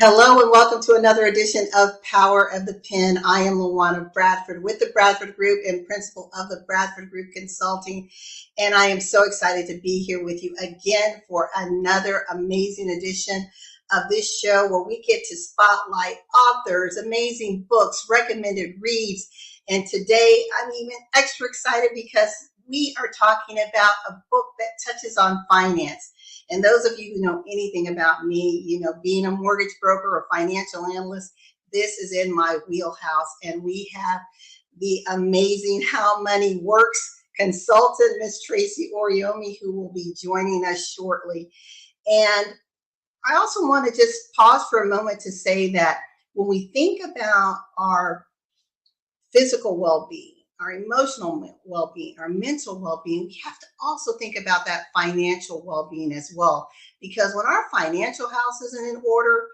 Hello and welcome to another edition of Power of the Pen. I am Luana Bradford with the Bradford Group and principal of the Bradford Group Consulting. And I am so excited to be here with you again for another amazing edition of this show where we get to spotlight authors, amazing books, recommended reads. And today I'm even extra excited because we are talking about a book that touches on finance. And those of you who know anything about me, being a mortgage broker or financial analyst, this is in my wheelhouse. And we have the amazing How Money Works consultant, Miss Tracy Oriyomi, who will be joining us shortly. And I also want to just pause for a moment to say that when we think about our physical well-being, our emotional well-being, our mental well-being, we have to also think about that financial well-being as well. Because when our financial house isn't in order,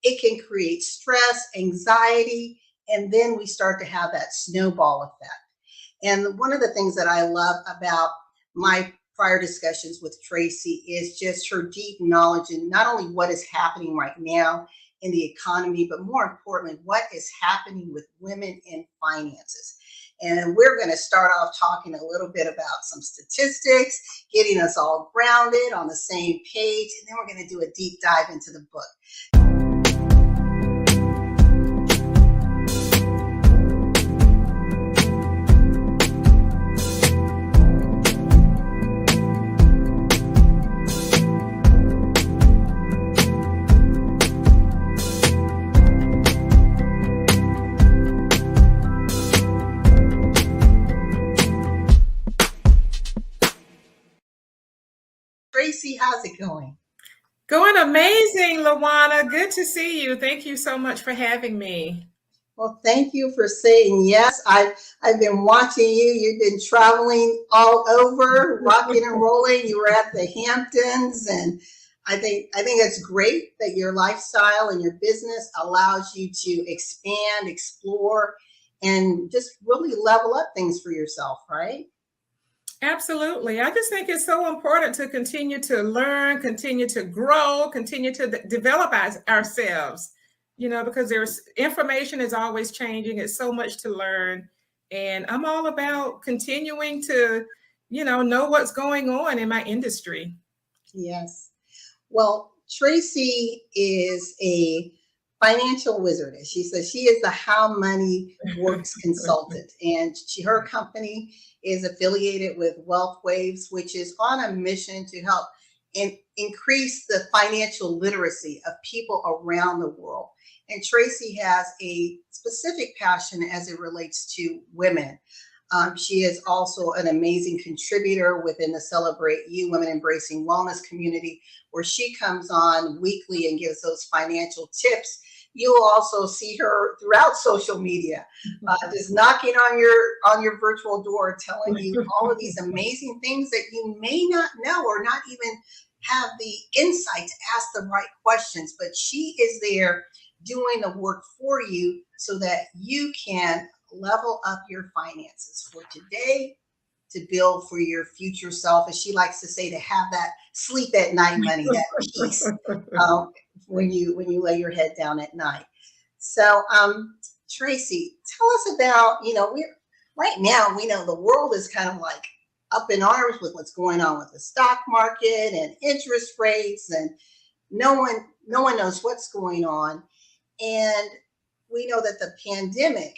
it can create stress, anxiety, and then we start to have that snowball effect. And one of the things that I love about my prior discussions with Tracy is just her deep knowledge in not only what is happening right now in the economy, but more importantly, what is happening with women in finances. And we're going to start off talking a little bit about some statistics, getting us all grounded on the same page, and then we're going to do a deep dive into the book. Tracy, how's it going? Going amazing, Luana. Good to see you. Thank you so much for having me. Well, thank you for saying yes. I've been watching you. You've been traveling all over, rocking and rolling. You were at the Hamptons, and I think it's great that your lifestyle and your business allows you to expand, explore, and just really level up things for yourself, right? Absolutely. I just think it's so important to continue to learn, continue to grow, continue to develop ourselves, because there's information is always changing. It's so much to learn. And I'm all about continuing to, know what's going on in my industry. Yes. Well, Tracy is a financial wizard. As she says, she is the How Money Works consultant, and her company is affiliated with Wealth Waves, which is on a mission to help increase the financial literacy of people around the world. And Tracy has a specific passion as it relates to women. She is also an amazing contributor within the Celebrate You Women Embracing Wellness community, where she comes on weekly and gives those financial tips. You'll also see her throughout social media, just knocking on your virtual door, telling you all of these amazing things that you may not know or not even have the insight to ask the right questions. But she is there doing the work for you so that you can level up your finances for today, to build for your future self, as she likes to say, to have that sleep at night money, that peace when you lay your head down at night. So, Tracy, tell us about, we're right now, we know the world is kind of like up in arms with what's going on with the stock market and interest rates, and no one knows what's going on. And we know that the pandemic,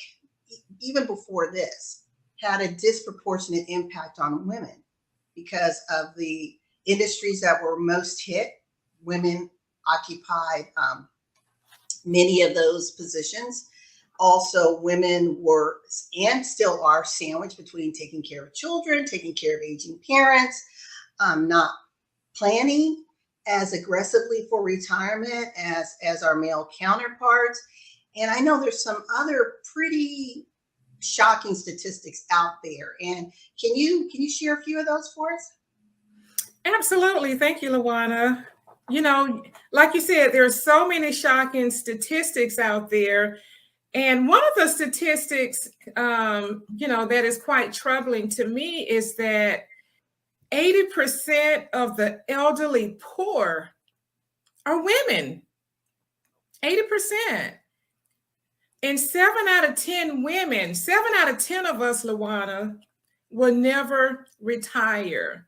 even before this, had a disproportionate impact on women because of the industries that were most hit. Women occupied many of those positions. Also, women were and still are sandwiched between taking care of children, taking care of aging parents, not planning as aggressively for retirement as our male counterparts. And I know there's some other pretty shocking statistics out there. And can you share a few of those for us? Absolutely. Thank you, Luana. Like you said, there's so many shocking statistics out there. And one of the statistics, that is quite troubling to me is that 80% of the elderly poor are women. 80%. And 7 out of 10 women, 7 out of 10 of us, Luana, will never retire.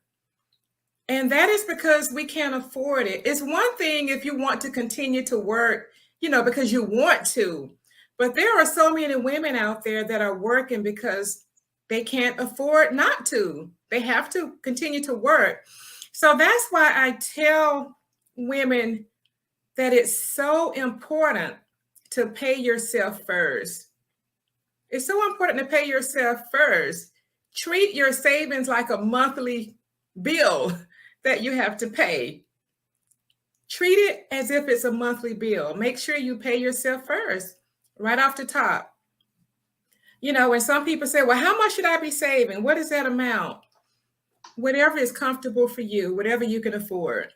And that is because we can't afford it. It's one thing if you want to continue to work, because you want to. But there are so many women out there that are working because they can't afford not to. They have to continue to work. So that's why I tell women that it's so important to pay yourself first. It's so important to pay yourself first. Treat your savings like a monthly bill that you have to pay. Treat it as if it's a monthly bill. Make sure you pay yourself first, right off the top. And some people say, well, how much should I be saving? What is that amount? Whatever is comfortable for you, whatever you can afford.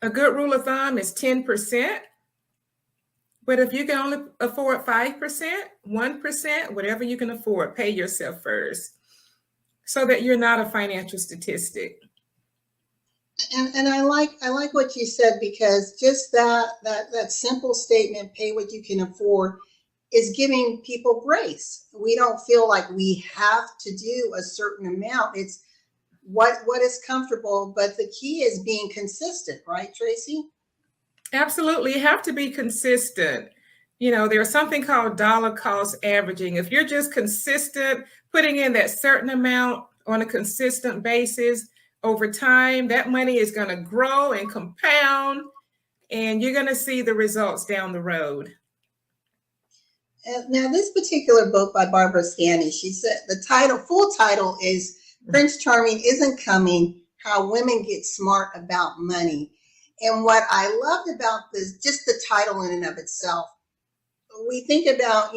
A good rule of thumb is 10%. But if you can only afford 5%, 1%, whatever you can afford, pay yourself first so that you're not a financial statistic. And I like what you said, because just that simple statement, pay what you can afford, is giving people grace. We don't feel like we have to do a certain amount. It's what is comfortable, but the key is being consistent, right, Tracy? Absolutely. You have to be consistent. There's something called dollar cost averaging. If you're just consistent, putting in that certain amount on a consistent basis over time, that money is going to grow and compound, and you're going to see the results down the road. Now, this particular book by Barbara Stanny, she said the full title is Prince Charming Isn't Coming, How Women Get Smart About Money. And what I loved about this, just the title in and of itself, we think about,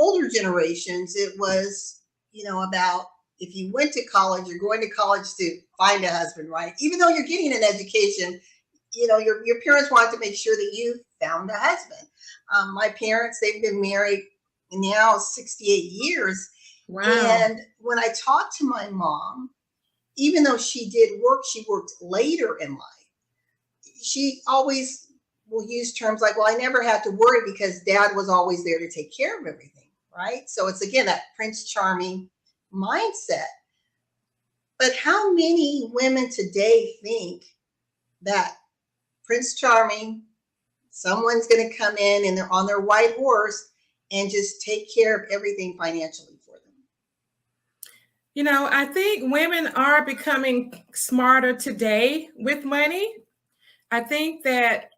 older generations, it was, about if you went to college, you're going to college to find a husband, right? Even though you're getting an education, your parents wanted to make sure that you found a husband. My parents, they've been married now 68 years. Wow. And when I talked to my mom, even though she did work, she worked later in life. She always will use terms like, well, I never had to worry because dad was always there to take care of everything, right? So it's, again, that Prince Charming mindset. But how many women today think that Prince Charming, someone's going to come in and they're on their white horse and just take care of everything financially for them? I think women are becoming smarter today with money. I think that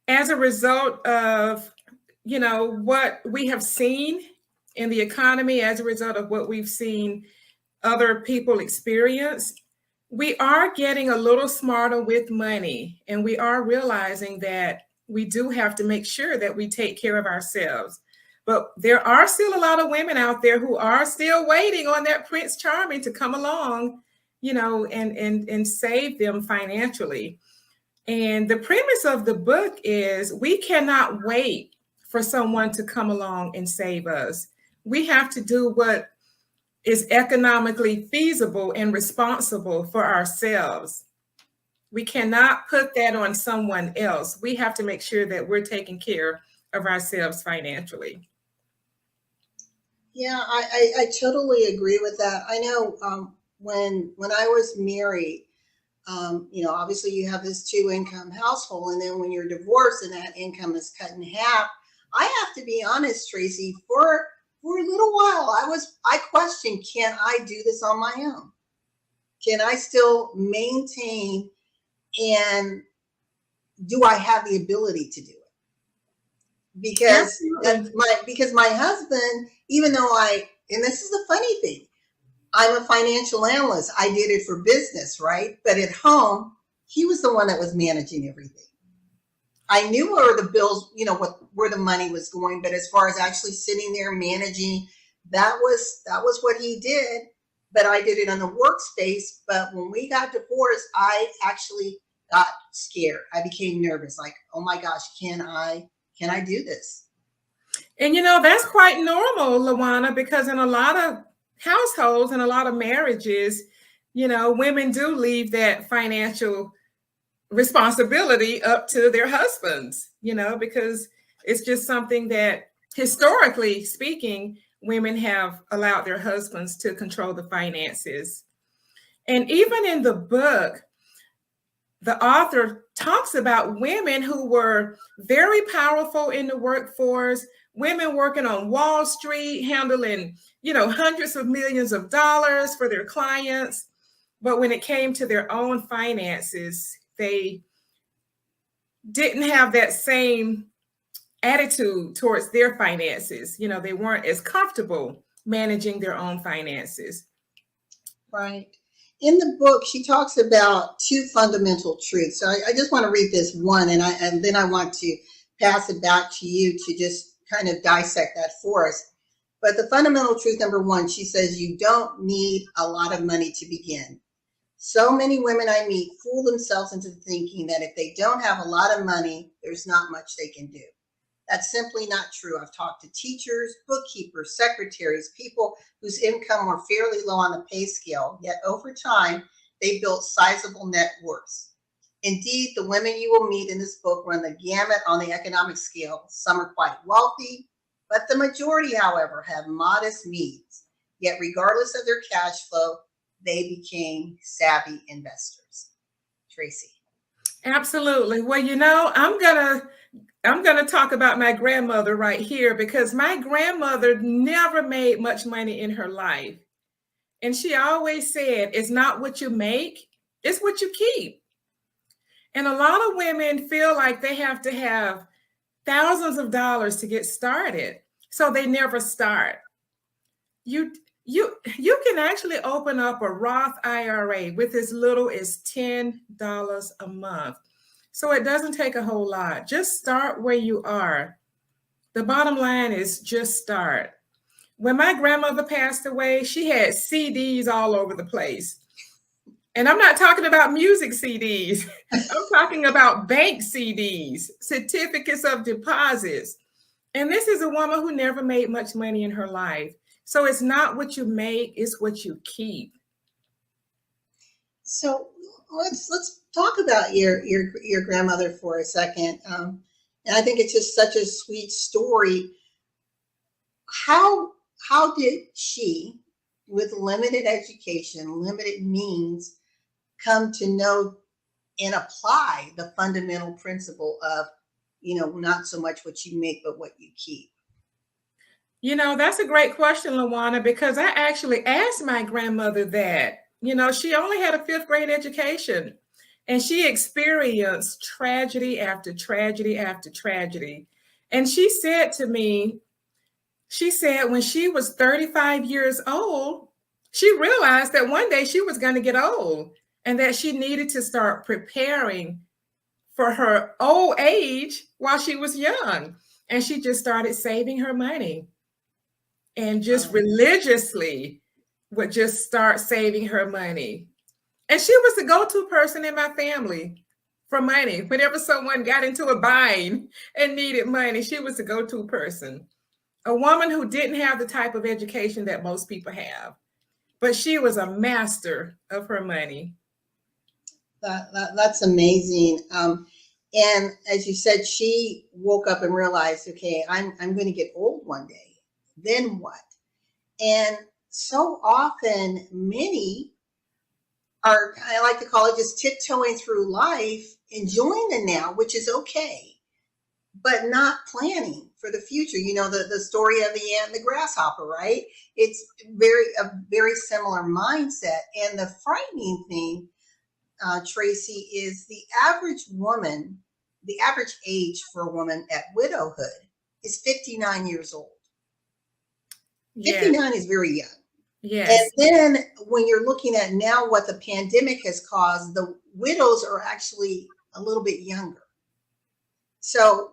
as a result of, what we have seen in the economy, as a result of what we've seen other people experience, we are getting a little smarter with money. And we are realizing that we do have to make sure that we take care of ourselves. But there are still a lot of women out there who are still waiting on that Prince Charming to come along, and save them financially. And the premise of the book is we cannot wait for someone to come along and save us. We have to do what is economically feasible and responsible for ourselves. We cannot put that on someone else. We have to make sure that we're taking care of ourselves financially. Yeah, I totally agree with that. I know when I was married, obviously you have this 2-income household, and then when you're divorced and that income is cut in half, I have to be honest, Tracy, for a little while, I questioned, can I do this on my own? Can I still maintain, and do I have the ability to do it? Because my husband, even though and this is the funny thing, I'm a financial analyst. I did it for business, right? But at home, he was the one that was managing everything. I knew where the bills, where the money was going, but as far as actually sitting there managing, that was what he did. But I did it on the workspace. But when we got divorced, I actually got scared. I became nervous, like, oh my gosh, can I do this? And that's quite normal, Luana, because in a lot of households and a lot of marriages, women do leave that financial responsibility up to their husbands, because it's just something that historically speaking, women have allowed their husbands to control the finances. And even in the book, the author talks about women who were very powerful in the workforce, women working on Wall Street, handling, hundreds of millions of dollars for their clients. But when it came to their own finances, they didn't have that same attitude towards their finances. They weren't as comfortable managing their own finances. Right. In the book, she talks about two fundamental truths. So I just want to read this one, and then I want to pass it back to you to just kind of dissect that for us. But the fundamental truth, number one, she says, you don't need a lot of money to begin. So many women I meet fool themselves into thinking that if they don't have a lot of money, there's not much they can do. That's simply not true. I've talked to teachers, bookkeepers, secretaries, people whose income were fairly low on the pay scale, yet over time, they built sizable net worths. Indeed, the women you will meet in this book run the gamut on the economic scale. Some are quite wealthy, but the majority, however, have modest means. Yet regardless of their cash flow, they became savvy investors. Tracy. Absolutely. Well, I'm gonna talk about my grandmother right here, because my grandmother never made much money in her life. And she always said, it's not what you make, it's what you keep. And a lot of women feel like they have to have thousands of dollars to get started, so they never start. You can actually open up a Roth IRA with as little as $10 a month. So it doesn't take a whole lot. Just start where you are. The bottom line is just start. When my grandmother passed away, she had CDs all over the place. And I'm not talking about music CDs. I'm talking about bank CDs, certificates of deposits. And this is a woman who never made much money in her life. So it's not what you make, it's what you keep. So let's talk about your grandmother for a second. And I think it's just such a sweet story. How did she, with limited education, limited means, come to know and apply the fundamental principle of, not so much what you make, but what you keep? That's a great question, Lawana, because I actually asked my grandmother that. She only had a fifth grade education, and she experienced tragedy after tragedy after tragedy. And she said to me, when she was 35 years old, she realized that one day she was going to get old and that she needed to start preparing for her old age while she was young. And she just started saving her money. And just religiously would just start saving her money. And she was the go-to person in my family for money. Whenever someone got into a bind and needed money, she was the go-to person. A woman who didn't have the type of education that most people have, but she was a master of her money. That's amazing. And as you said, she woke up and realized, okay, I'm going to get old one day. Then what? And so often, many are, I like to call it, just tiptoeing through life, enjoying the now, which is okay, but not planning for the future. The story of the ant and the grasshopper, right? It's a very similar mindset. And the frightening thing, Tracy, is the average age for a woman at widowhood is 59 years old. 59 is very young. Yes. And then when you're looking at now what the pandemic has caused, the widows are actually a little bit younger. So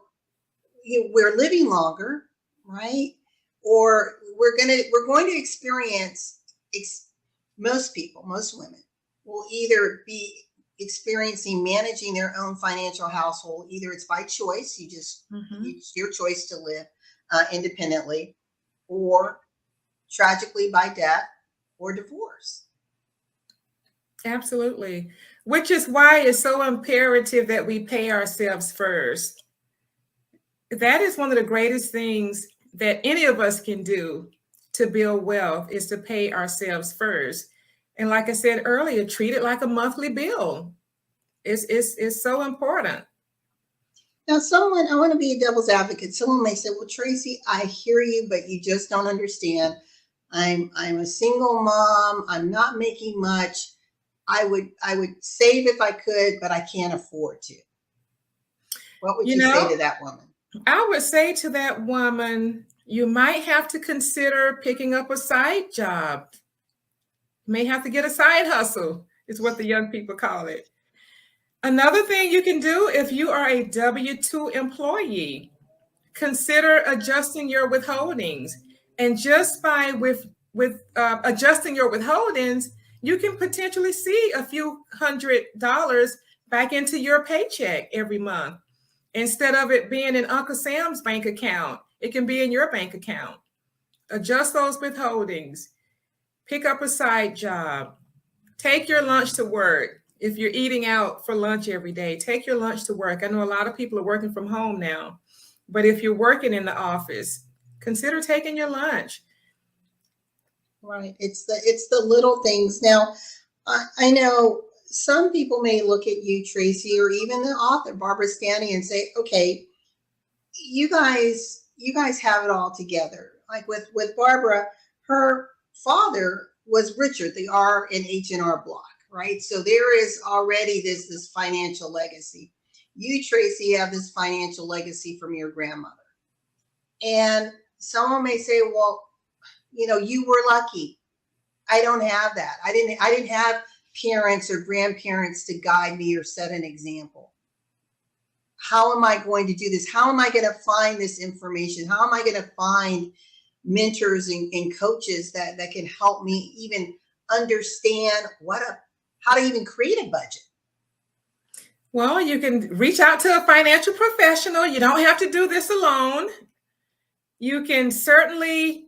we're living longer, right? Or we're going to experience, most women will either be experiencing managing their own financial household. Either it's by choice, it's your choice to live independently, or tragically by death or divorce. Absolutely. Which is why it's so imperative that we pay ourselves first. That is one of the greatest things that any of us can do to build wealth, is to pay ourselves first. And like I said earlier, treat it like a monthly bill. It's so important. Now, I want to be a devil's advocate. Someone may say, well, Tracy, I hear you, but you just don't understand. I'm a single mom. I'm not making much. I would save if I could, but I can't afford to. What would you say to that woman? I would say to that woman, you might have to consider picking up a side job. You may have to get a side hustle, is what the young people call it. Another thing you can do, if you are a W-2 employee, consider adjusting your withholdings. And just by adjusting your withholdings, you can potentially see a few $100s back into your paycheck every month. Instead of it being in Uncle Sam's bank account, it can be in your bank account. Adjust those withholdings. Pick up a side job. Take your lunch to work. If you're eating out for lunch every day, take your lunch to work. I know a lot of people are working from home now, but if you're working in the office, consider taking your lunch. Right. It's the little things. Now, I know some people may look at you, Tracy, or even the author, Barbara Stanny, and say, okay, you guys have it all together. Like with Barbara, her father was Richard, the R in H&R Block, right? So there is already this financial legacy. You, Tracy, have this financial legacy from your grandmother. And someone may say, well, you were lucky. I don't have that. I didn't have parents or grandparents to guide me or set an example. How am I going to do this? How am I going to find this information? How am I going to find mentors and coaches that can help me even understand how to even create a budget? Well, you can reach out to a financial professional. You don't have to do this alone. You can certainly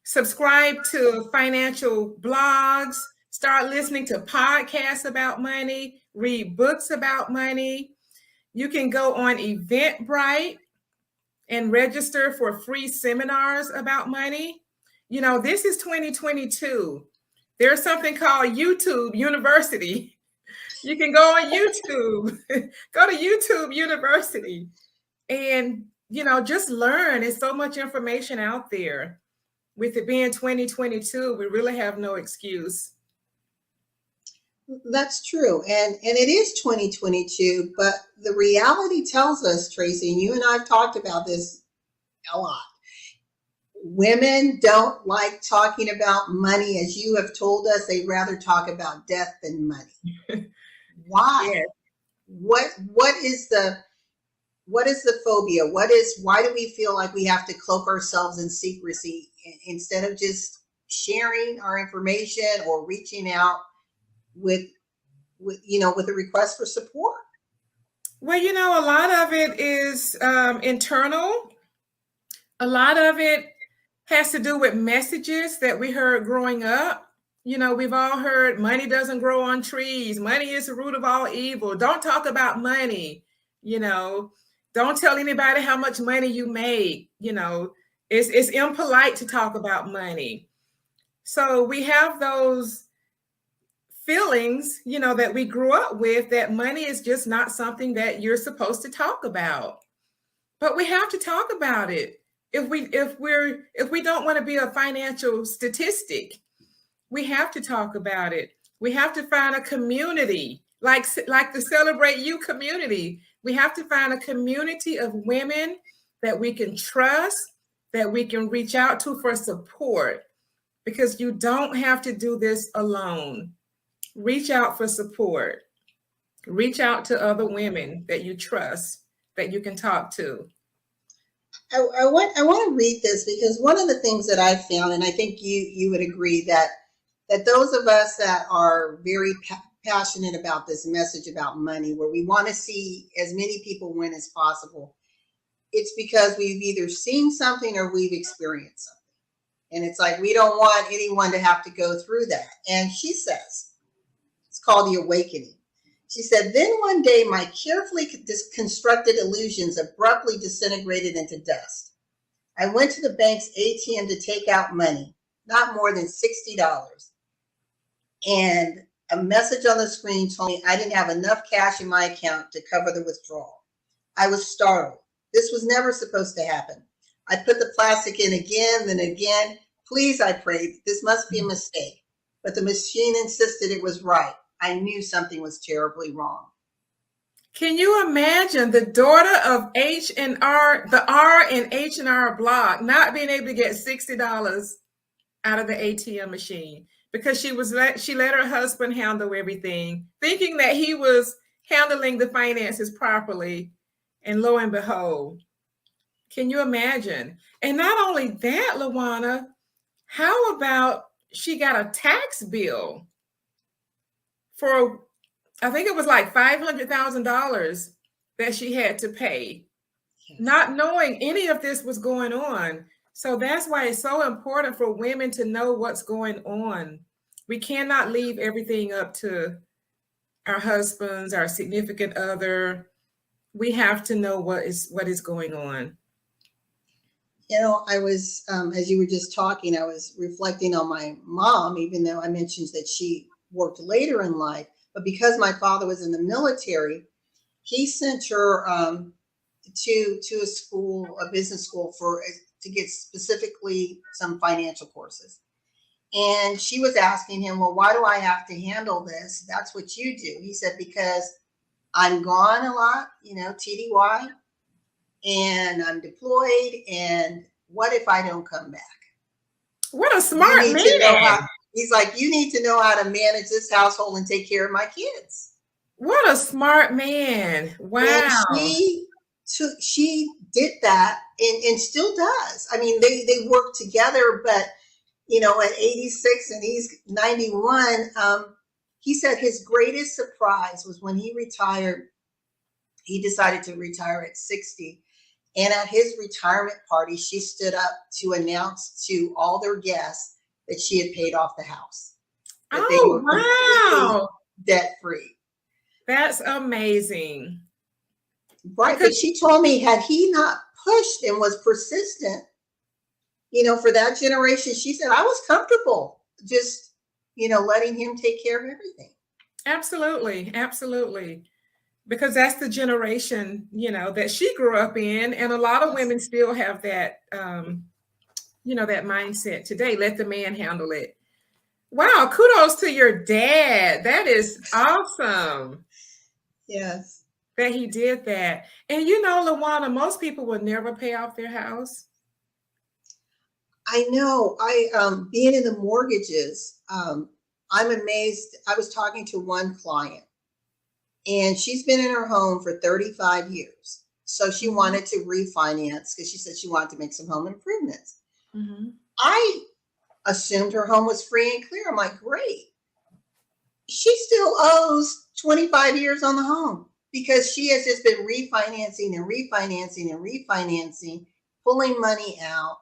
subscribe to financial blogs, start listening to podcasts about money, read books about money. You can go on Eventbrite and register for free seminars about money. This is 2022. There's something called YouTube University. You can go on YouTube, go to YouTube University and, just learn. There's so much information out there. With it being 2022, we really have no excuse. That's true. And it is 2022, but the reality tells us, Tracy, and you and I have talked about this a lot. Women don't like talking about money. As you have told us, they'd rather talk about death than money. Why? Yes. What is the phobia? Why do we feel like we have to cloak ourselves in secrecy instead of just sharing our information or reaching out with a request for support? Well, a lot of it is internal. A lot of it has to do with messages that we heard growing up. We've all heard money doesn't grow on trees. Money is the root of all evil. Don't talk about money. Don't tell anybody how much money you make. It's impolite to talk about money. So we have those feelings, that we grew up with, that money is just not something that you're supposed to talk about. But we have to talk about it. If we don't want to be a financial statistic, we have to talk about it. We have to find a community, like the Celebrate You community. We have to find a community of women that we can trust, that we can reach out to for support, because you don't have to do this alone. Reach out for support. Reach out to other women that you trust, that you can talk to. I want to read this, because one of the things that I found, and I think you would agree, that those of us that are very passionate about this message about money, where we want to see as many people win as possible, it's because we've either seen something or we've experienced something. And it's like, we don't want anyone to have to go through that. And she says, it's called The Awakening. She said, then one day my carefully constructed illusions abruptly disintegrated into dust. I went to the bank's ATM to take out money, not more than $60. And a message on the screen told me I didn't have enough cash in my account to cover the withdrawal. I was startled. This was never supposed to happen. I put the plastic in again, then again. Please, I prayed, this must be a mistake. But the machine insisted it was right. I knew something was terribly wrong. Can you imagine the daughter of H&R, the R in H&R Block, not being able to get $60 out of the ATM machine because she let her husband handle everything, thinking that he was handling the finances properly, and lo and behold, can you imagine? And not only that, Lawana, how about she got a tax bill for, I think it was like $500,000 that she had to pay, yes, not knowing any of this was going on. So that's why it's so important for women to know what's going on. We cannot leave everything up to our husbands, our significant other. We have to know what is going on. You know, I was, as you were just talking, I was reflecting on my mom, even though I mentioned that she worked later in life. But because my father was in the military, he sent her to a school, a business school, to get specifically some financial courses. And she was asking him, well, why do I have to handle this? That's what you do. He said, because I'm gone a lot, you know, TDY, and I'm deployed. And what if I don't come back? What a smart man. He's like, you need to know how to manage this household and take care of my kids. What a smart man. Wow. And she did that and still does. I mean, they work together, but, you know, at 86 and he's 91, he said his greatest surprise was when he retired. He decided to retire at 60. And at his retirement party, she stood up to announce to all their guests that she had paid off the house. That they were wow. Debt free. That's amazing. Right. But she told me, had he not pushed and was persistent, you know, for that generation, she said, I was comfortable just, you know, letting him take care of everything. Absolutely. Absolutely. Because that's the generation, you know, that she grew up in. And a lot of women still have that, you know, that mindset today. Let the man handle it. Wow. Kudos to your dad. That is awesome. Yes. That he did that. And you know, Lawana, most people would never pay off their house. I know. Being in the mortgages, I'm amazed. I was talking to one client and she's been in her home for 35 years. So she wanted to refinance because she said she wanted to make some home improvements. Mm-hmm. I assumed her home was free and clear. I'm like, great. She still owes 25 years on the home because she has just been refinancing and refinancing and refinancing, pulling money out.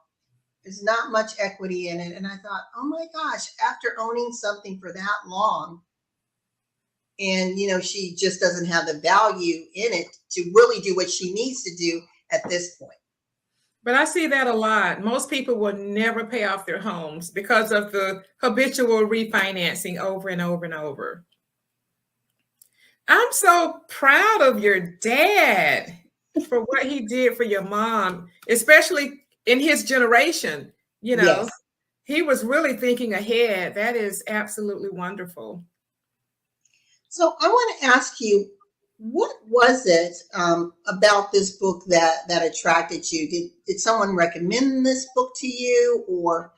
There's not much equity in it. And I thought, oh my gosh, after owning something for that long, and, you know, she just doesn't have the value in it to really do what she needs to do at this point. But I see that a lot. Most people will never pay off their homes because of the habitual refinancing over and over and over. I'm so proud of your dad for what he did for your mom, especially in his generation. You know, yes. He was really thinking ahead. That is absolutely wonderful. So I want to ask you, what was it about this book that attracted you? Did someone recommend this book to you, or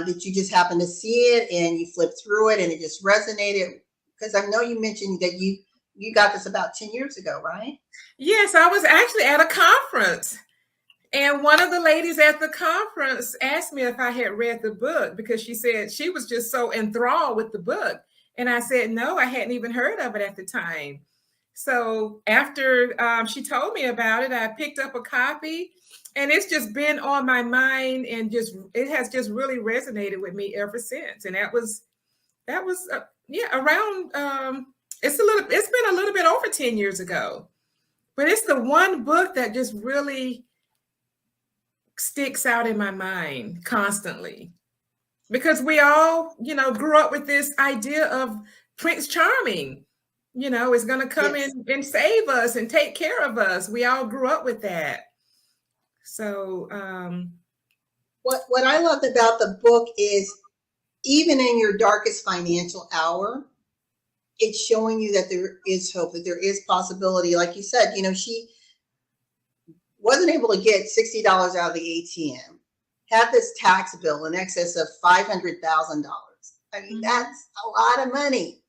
did you just happen to see it and you flipped through it and it just resonated? Because I know you mentioned that you got this about 10 years ago, right? Yes, I was actually at a conference. And one of the ladies at the conference asked me if I had read the book because she said she was just so enthralled with the book. And I said, no, I hadn't even heard of it at the time. So after she told me about it, I picked up a copy and it's just been on my mind and it has just really resonated with me ever since. And that was That was around. It's been a little bit over 10 years ago, but it's the one book that just really sticks out in my mind constantly, because we all, grew up with this idea of Prince Charming, is going to come Yes. in and save us and take care of us. We all grew up with that. So, what I loved about the book is, even in your darkest financial hour, it's showing you that there is hope, that there is possibility. Like you said, she wasn't able to get $60 out of the ATM, had this tax bill in excess of $500,000. I mean, that's a lot of money.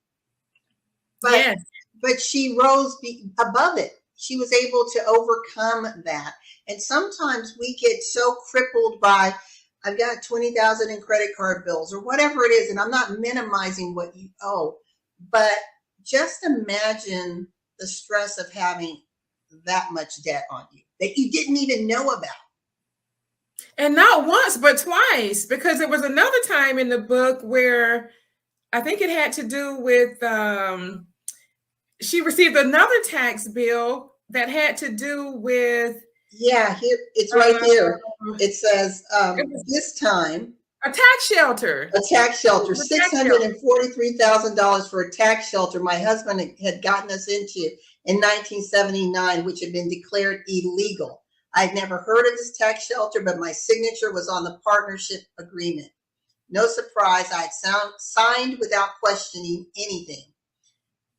But yes. but she rose above it. She was able to overcome that. And sometimes we get so crippled by, I've got 20,000 in credit card bills or whatever it is, and I'm not minimizing what you owe, but just imagine the stress of having that much debt on you that you didn't even know about. And not once, but twice, because there was another time in the book where I think it had to do with, she received another tax bill that had to do with. Yeah, here it's right here. It says this time a tax shelter. A tax shelter, $643,000 for a tax shelter my husband had gotten us into in 1979, which had been declared illegal. I'd never heard of this tax shelter, but my signature was on the partnership agreement. No surprise, I'd signed without questioning anything.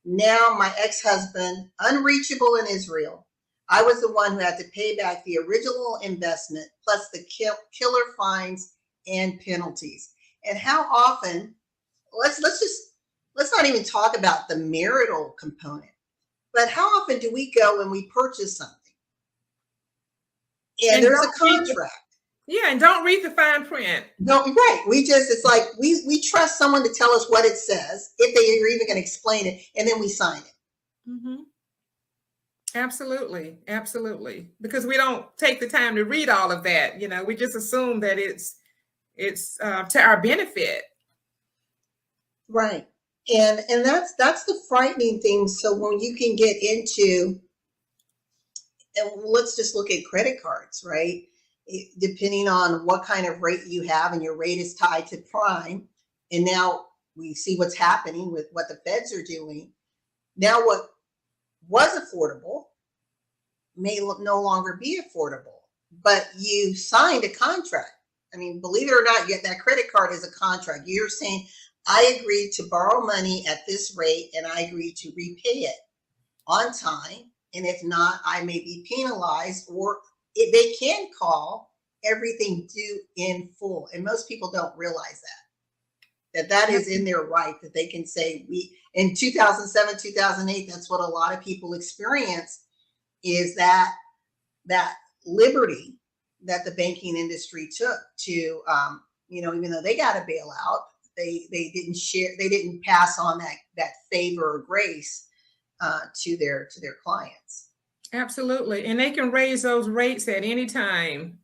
Now my ex-husband, unreachable in Israel, I was the one who had to pay back the original investment plus the killer fines and penalties. And how often, let's not even talk about the marital component, but how often do we go and we purchase something and there's a contract? And don't read the fine print. No, right. It's like we trust someone to tell us what it says, if they are even going to explain it, and then we sign it. Mm-hmm. Absolutely. Because we don't take the time to read all of that. We just assume that it's to our benefit. Right. And that's the frightening thing. So when you can get into, and let's just look at credit cards, right? Depending on what kind of rate you have, and your rate is tied to prime. And now we see what's happening with what the feds are doing. Now what was affordable may no longer be affordable, but you signed a contract. I mean, believe it or not, yet that credit card is a contract. You're saying, I agreed to borrow money at this rate and I agreed to repay it on time. And if not, I may be penalized, or they can call everything due in full. And most people don't realize that is in their right, that they can say, in 2007, 2008, that's what a lot of people experience, is that liberty that the banking industry took to, even though they got a bailout, they didn't pass on that favor or grace to their clients. Absolutely. And they can raise those rates at any time.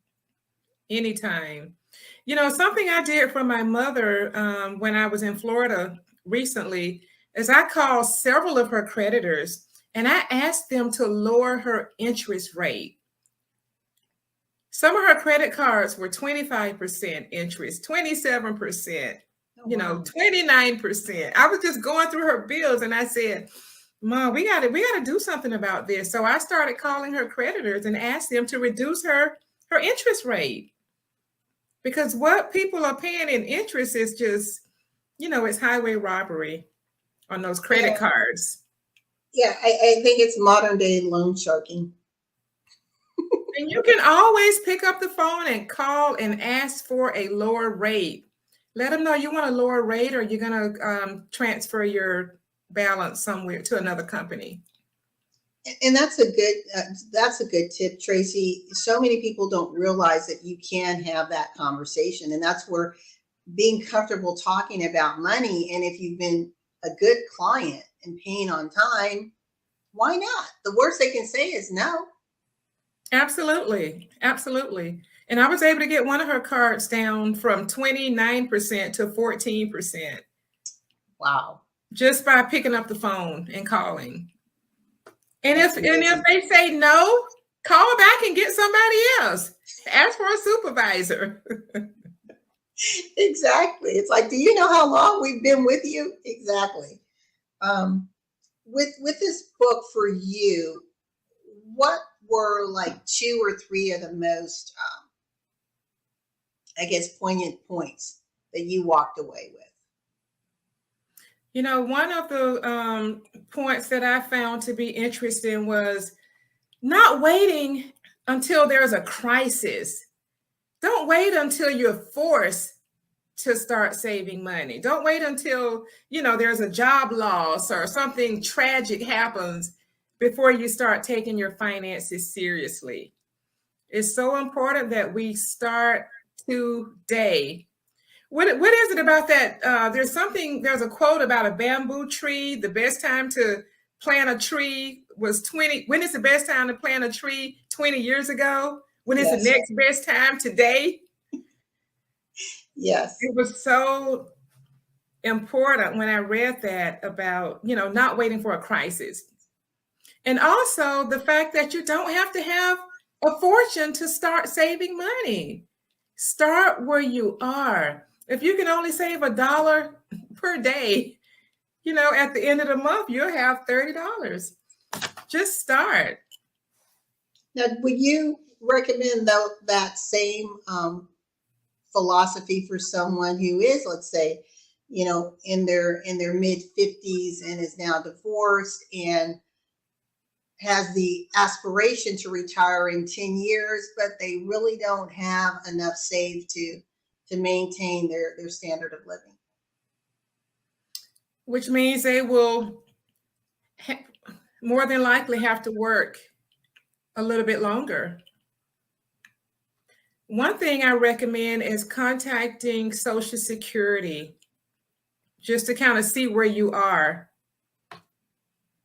Something I did for my mother when I was in Florida recently is I called several of her creditors and I asked them to lower her interest rate. Some of her credit cards were 25% interest, 27%, 29%. I was just going through her bills and I said, Mom, we got to do something about this. So I started calling her creditors and asked them to reduce her interest rate. Because what people are paying in interest is just, it's highway robbery on those credit cards. Yeah, I think it's modern day loan sharking. And you can always pick up the phone and call and ask for a lower rate. Let them know you want a lower rate, or you're going to transfer your balance somewhere to another company. And that's a good tip, Tracy. So many people don't realize that you can have that conversation, and that's where being comfortable talking about money. And if you've been a good client and paying on time, why not? The worst they can say is no. Absolutely. And I was able to get one of her cards down from 29% to 14%. Wow. Just by picking up the phone and calling. And That's if amazing. they say no, call back and get somebody else. Ask for a supervisor. Exactly. It's like, do you know how long we've been with you? Exactly. With this book for you, what were like 2 or 3 of the most, I guess, poignant points that you walked away with? You know, one of the points that I found to be interesting was not waiting until there's a crisis. Don't wait until you're forced to start saving money. Don't wait until, there's a job loss or something tragic happens before you start taking your finances seriously. It's so important that we start today. What is it about that? There's a quote about a bamboo tree. The best time to plant a tree was 20. When is the best time to plant a tree? 20 years ago? When is the next best time? Today? Yes. It was so important when I read that about, not waiting for a crisis. And also the fact that you don't have to have a fortune to start saving money. Start where you are. If you can only save $1 per day, at the end of the month, you'll have $30. Just start. Now, would you recommend that same philosophy for someone who is, let's say, in their mid 50s and is now divorced and has the aspiration to retire in 10 years, but they really don't have enough saved to maintain their standard of living? Which means they will more than likely have to work a little bit longer. One thing I recommend is contacting Social Security just to kind of see where you are.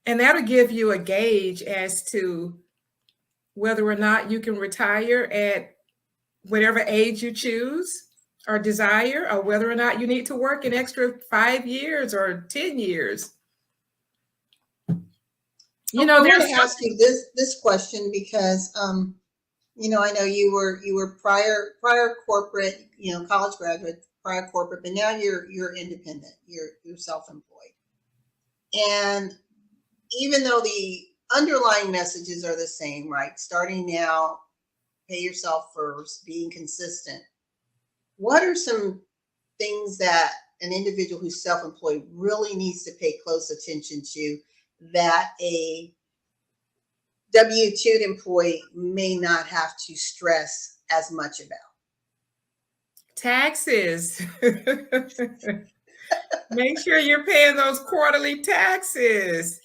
And that'll give you a gauge as to whether or not you can retire at whatever age you choose or desire, or whether or not you need to work an extra 5 years or 10 years. I want to ask you this question because I know you were prior corporate, college graduate, prior corporate, but now you're independent, you're self-employed. And even though the underlying messages are the same, right? Starting now, pay yourself first, being consistent. What are some things that an individual who's self-employed really needs to pay close attention to that a W-2 employee may not have to stress as much about? Taxes. Make sure you're paying those quarterly taxes.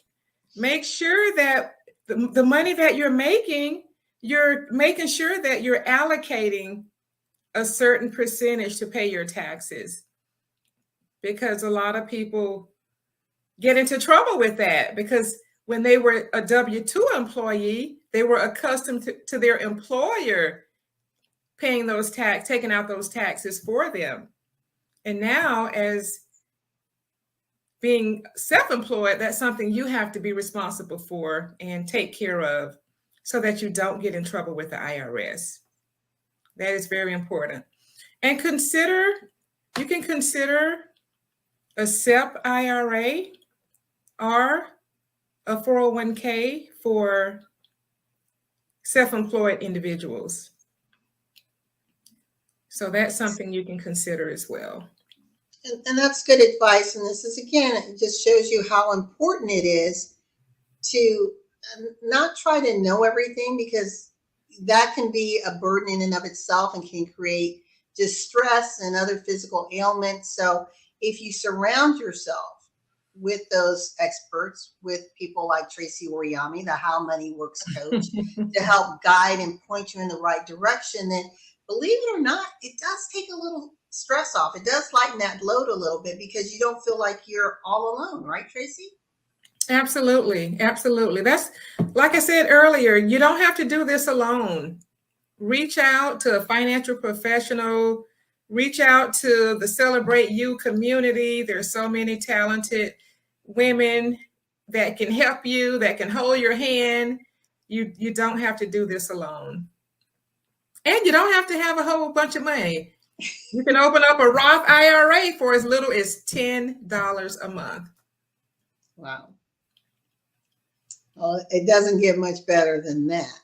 Make sure that the money that you're making sure that you're allocating a certain percentage to pay your taxes, because a lot of people get into trouble with that, because when they were a W-2 employee, they were accustomed to their employer paying taking out those taxes for them. And now, as being self-employed, that's something you have to be responsible for and take care of so that you don't get in trouble with the IRS. That is very important. And you can consider a SEP IRA or a 401k for self-employed individuals. So that's something you can consider as well. And that's good advice. And this is, again, it just shows you how important it is to not try to know everything, because that can be a burden in and of itself and can create just stress and other physical ailments. So if you surround yourself with those experts, with people like Tracy Oriyomi, the How Money Works coach, to help guide and point you in the right direction, then believe it or not, it does take a little stress off. It does lighten that load a little bit because you don't feel like you're all alone, right, Tracy? Absolutely. Absolutely. That's, like I said earlier, you don't have to do this alone. Reach out to a financial professional, Reach out to the Celebrate You community. There's so many talented women that can help you, that can hold your hand. You don't have to do this alone. And you don't have to have a whole bunch of money. You can open up a Roth IRA for as little as $10 a month. Wow. Well, it doesn't get much better than that.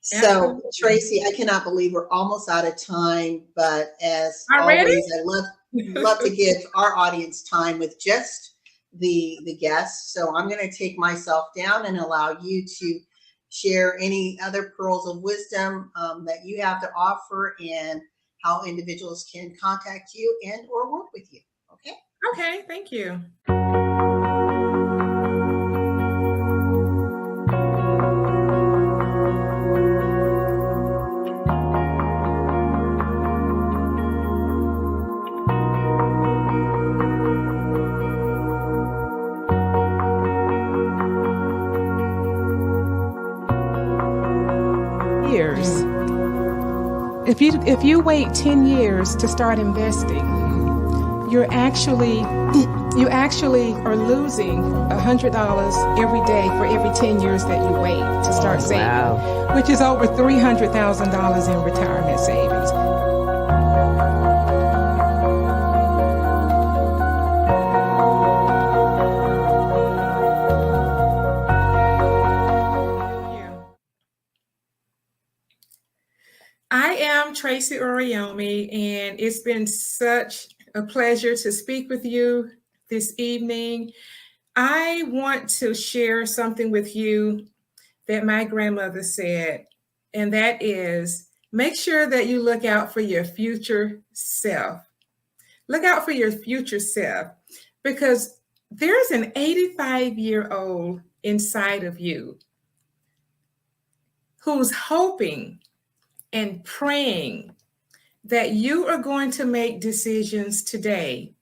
So, Absolutely. Tracy, I cannot believe we're almost out of time, but as Already? always, I love to give our audience time with just the guests. So I'm going to take myself down and allow you to share any other pearls of wisdom that you have to offer and how individuals can contact you and or work with you. Okay? Okay, thank you. Years. If you wait 10 years to start investing, you actually are losing $100 every day for every 10 years that you wait to start saving, which is over $300,000 in retirement savings. I am Tracy Oriyomi, and it's been such a pleasure to speak with you this evening. I want to share something with you that my grandmother said, and that is, make sure that you look out for your future self. Look out for your future self, because there's an 85-year-old inside of you who's hoping and praying that you are going to make decisions today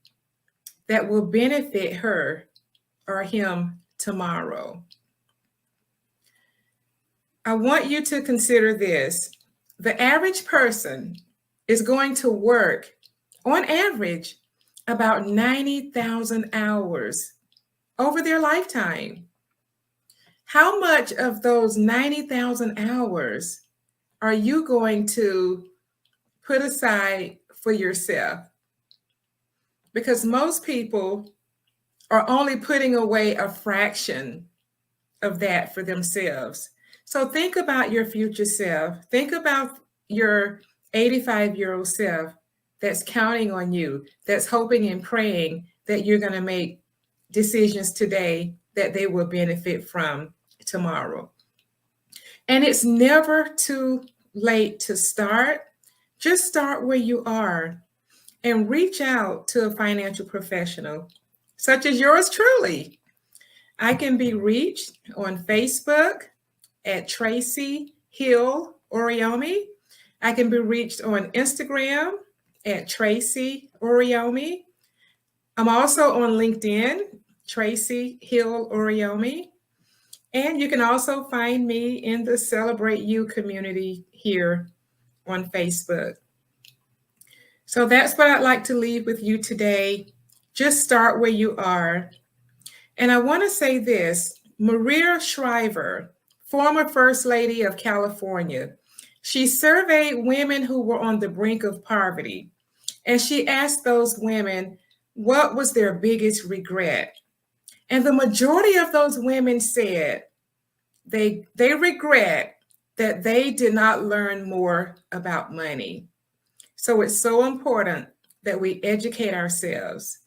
that will benefit her or him tomorrow. I want you to consider this. The average person is going to work, on average, about 90,000 hours over their lifetime. How much of those 90,000 hours are you going to put aside for yourself? Because most people are only putting away a fraction of that for themselves. So think about your future self. Think about your 85-year-old self that's counting on you, that's hoping and praying that you're going to make decisions today that they will benefit from tomorrow. And it's never too late to start. Just start where you are and reach out to a financial professional, such as yours truly. I can be reached on Facebook at Tracy Hill Oriyomi. I can be reached on Instagram at Tracy Oriyomi. I'm also on LinkedIn, Tracy Hill Oriyomi. And you can also find me in the Celebrate You community here on Facebook. So that's what I'd like to leave with you today. Just start where you are. And I want to say this, Maria Shriver, former First Lady of California, she surveyed women who were on the brink of poverty. And she asked those women, what was their biggest regret? And the majority of those women said they regret that they did not learn more about money. So it's so important that we educate ourselves,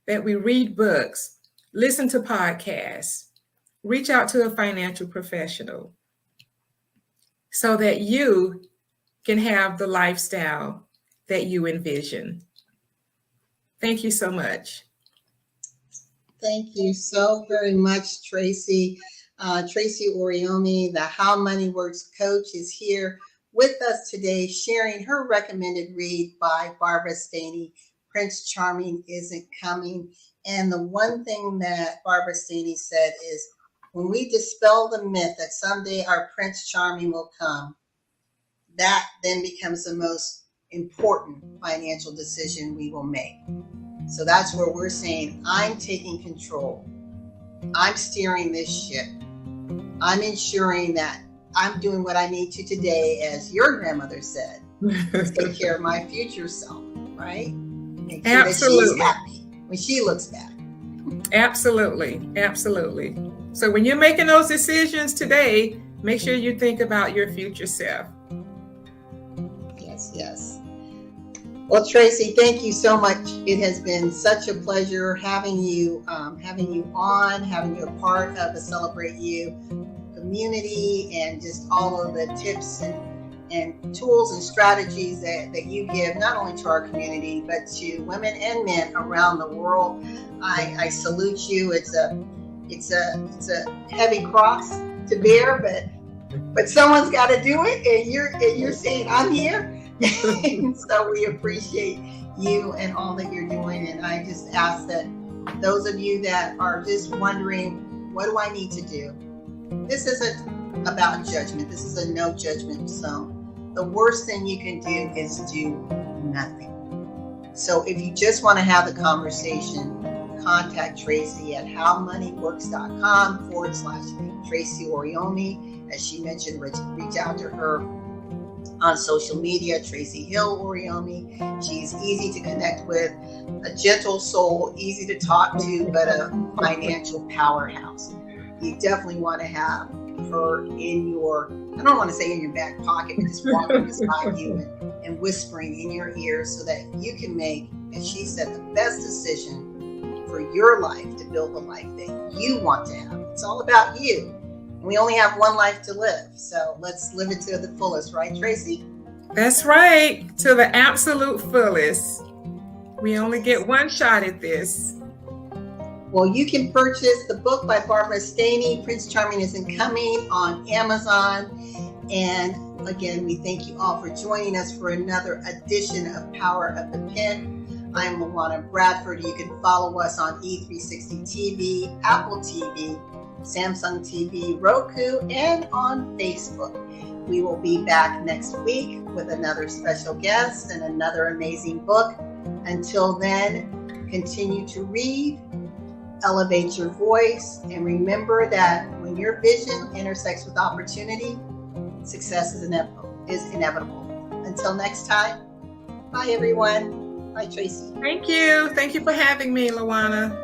that we read books, listen to podcasts, reach out to a financial professional so that you can have the lifestyle that you envision. Thank you so much. Thank you so very much, Tracy. Tracy Oriyomi, the How Money Works coach, is here with us today, sharing her recommended read by Barbara Stanny, Prince Charming Isn't Coming. And the one thing that Barbara Stanny said is, when we dispel the myth that someday our Prince Charming will come, that then becomes the most important financial decision we will make. So that's where we're saying, I'm taking control. I'm steering this ship. I'm ensuring that I'm doing what I need to today, as your grandmother said, to take care of my future self, right? Make sure Absolutely. that she's happy when she looks back. Absolutely. Absolutely. So when you're making those decisions today, make sure you think about your future self. Yes, yes. Well, Tracy, thank you so much. It has been such a pleasure having you on, having you a part of the Celebrate You community, and just all of the tips and tools and strategies that you give, not only to our community, but to women and men around the world. I salute you. It's a heavy cross to bear, but someone's got to do it, and you're saying, I'm here. So we appreciate you and all that you're doing. And I just ask that those of you that are just wondering, what do I need to do? This isn't about judgment. This is a no judgment zone. The worst thing you can do is do nothing. So if you just want to have the conversation, contact Tracy at howmoneyworks.com/Tracy Oriyomi. As she mentioned, reach out to her on social media, Tracy Hill Oriyomi. She's easy to connect with, a gentle soul, easy to talk to, but a financial powerhouse. You definitely want to have her in your, I don't want to say in your back pocket, but just walking beside you and whispering in your ear, so that you can make, as she said, the best decision for your life, to build the life that you want to have. It's all about you. We only have one life to live, so let's live it to the fullest, right, Tracy? That's right, to the absolute fullest. We only get one shot at this. Well, you can purchase the book by Barbara Stanny, Prince Charming Isn't Coming, on Amazon. And again, we thank you all for joining us for another edition of Power of the Pen. I'm Luana Bradford. You can follow us on E360 TV, Apple TV, Samsung TV, Roku, and on Facebook. We will be back next week with another special guest and another amazing book. Until then, continue to read, elevate your voice, and remember that when your vision intersects with opportunity, success is inevitable. Until next time, bye everyone. Bye, Tracy. Thank you. Thank you for having me, Luana.